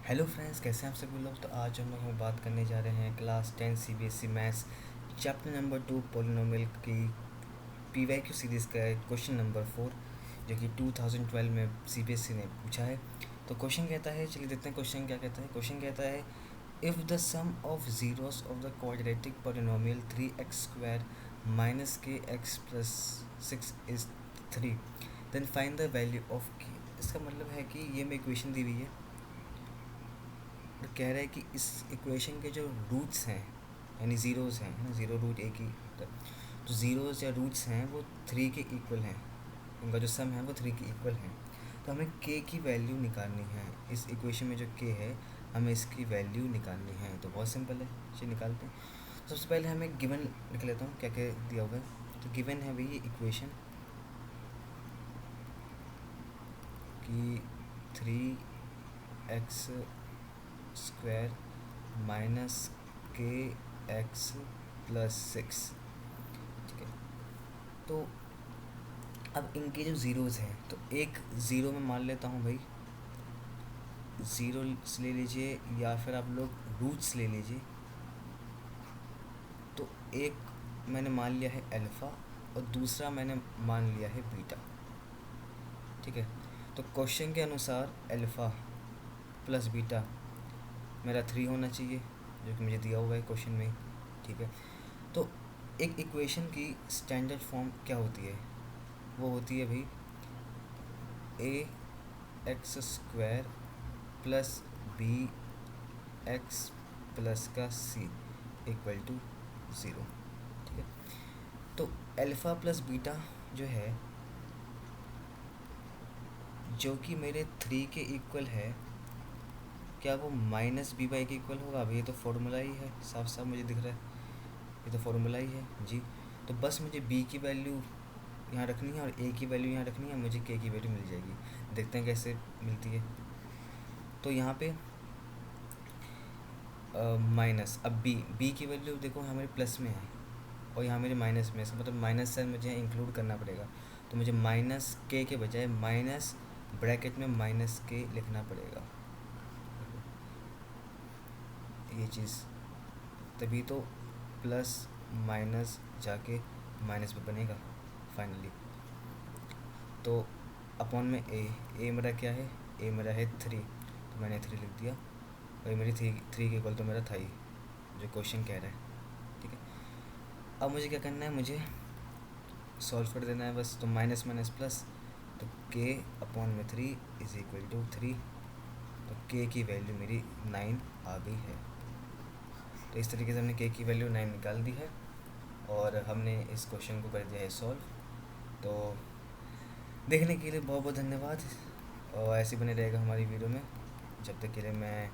Hello friends, कैसे हैं आप सभी लोग। तो आज हम लोग बात करने जा रहे हैं class 10 CBSE maths chapter number 2 polynomial की पीवाईक्यू सीरीज़ का क्वेश्चन नंबर 4, जो कि 2012 में सीबीएसई ने पूछा है। तो क्वेश्चन कहता है, चलिए देखते हैं क्वेश्चन क्या कहता है। क्वेश्चन कहता है, if the sum of zeros of the quadratic polynomial 3x² minus k x plus 6 is 3, then find the value of k. इसका मतलब है कि ये में इक्वेशन दी हुई है और कह रहा है कि इस इक्वेशन के जो रूट्स हैं, यानी ज़ीरोज़ हैं, है ना, ज़ीरो रूट एक ही होता है। तो ज़ीरोज़ या रूट्स हैं वो 3 के इक्वल हैं, उनका जो सम है वो 3 के इक्वल है। तो हमें के की वैल्यू निकालनी है। इस इक्वेशन में जो के है हमें इसकी वैल्यू निकालनी है। तो बहुत सिंपल है, चलिए निकालते हैं। सबसे पहले हमें गिवन लिख लेता हूँ, क्या क्या दिया हुआ है। तो गिवन है भाई ये इक्वेशन कि 3x² minus k x plus 6, ठीक है। तो अब इनके जो ज़ीरोज़ हैं, तो एक ज़ीरो में मान लेता हूँ भाई, ज़ीरो ले लीजिए या फिर आप लोग रूट्स ले लीजिए। तो एक मैंने मान लिया है अल्फ़ा और दूसरा मैंने मान लिया है बीटा, ठीक है। तो क्वेश्चन के अनुसार अल्फ़ा प्लस बीटा मेरा 3 होना चाहिए, जो कि मुझे दिया हुआ है क्वेश्चन में, ठीक है। तो एक इक्वेशन की स्टैंडर्ड फॉर्म क्या होती है, वो होती है भाई ax² plus B x plus का सी इक्वल टू 0, ठीक है। तो अल्फ़ा प्लस बीटा जो है, जो कि मेरे 3 के इक्वल है, क्या वो माइनस बी बाई के इक्वल होगा? अभी ये तो फॉर्मूला ही है, साफ साफ मुझे दिख रहा है, ये तो फॉर्मूला ही है जी। तो बस मुझे बी की वैल्यू यहाँ रखनी है और ए की वैल्यू यहाँ रखनी है, मुझे के की वैल्यू मिल जाएगी। देखते हैं कैसे मिलती है। तो यहाँ पे माइनस, अब बी की वैल्यू देखो यहाँ मेरे प्लस में है और यहाँ मेरे माइनस में है, इसका मतलब माइनस साइन मुझे यहाँ इंक्लूड करना पड़ेगा। तो मुझे माइनस के बजाय माइनस ब्रैकेट में माइनस के लिखना पड़ेगा, ये चीज़, तभी तो प्लस माइनस जाके माइनस में बनेगा फाइनली। तो अपॉन में ए मेरा क्या है, ए मेरा है 3, तो मैंने 3 लिख दिया और ये मेरी 3 के इक्वल तो मेरा था ही, जो क्वेश्चन कह रहा है, ठीक है। अब मुझे क्या करना है, मुझे सॉल्व कर देना है बस। तो माइनस माइनस प्लस, तो के अपॉन में 3 इज इक्वल टू 3, तो के की वैल्यू मेरी 9 आ गई है। तो इस तरीके से हमने के की वैल्यू 9 निकाल दी है और हमने इस क्वेश्चन को कर दिया है सॉल्व। तो देखने के लिए बहुत बहुत धन्यवाद, और ऐसे बने रहेगा हमारी वीडियो में। जब तक के लिए मैं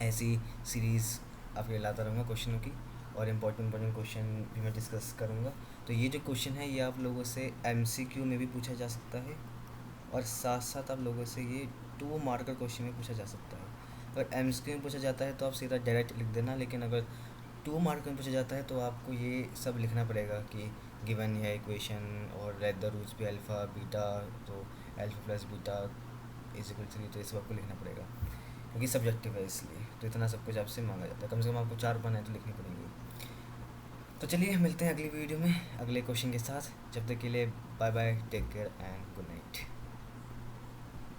ऐसी सीरीज़ आपके लिए लाता रहूँगा क्वेश्चनों की, और इम्पोर्टेंट क्वेश्चन भी मैं डिस्कस करूँगा। तो ये जो क्वेश्चन है ये आप लोगों से एमसीक्यू में भी पूछा जा सकता है, और साथ साथ आप लोगों से ये 2 मार्कर क्वेश्चन में पूछा जा सकता है। अगर एमसीक्यू में पूछा जाता है तो आप सीधा डायरेक्ट लिख देना, लेकिन अगर 2 मार्कर में पूछा जाता है तो आपको ये सब लिखना पड़ेगा कि गिवन है इक्वेशन और रेड द रूट्स भी अल्फ़ा बीटा, तो alpha plus beta is equal 3, तो ये सब आपको लिखना पड़ेगा क्योंकि सब्जेक्टिव है, इसलिए तो इतना सब कुछ आपसे मांगा जाता है। कम से कम आपको 4 बनाए तो लिखनी पड़ेंगी। तो चलिए मिलते हैं अगली वीडियो में अगले क्वेश्चन के साथ। जब तक के लिए bye bye, take care and good night.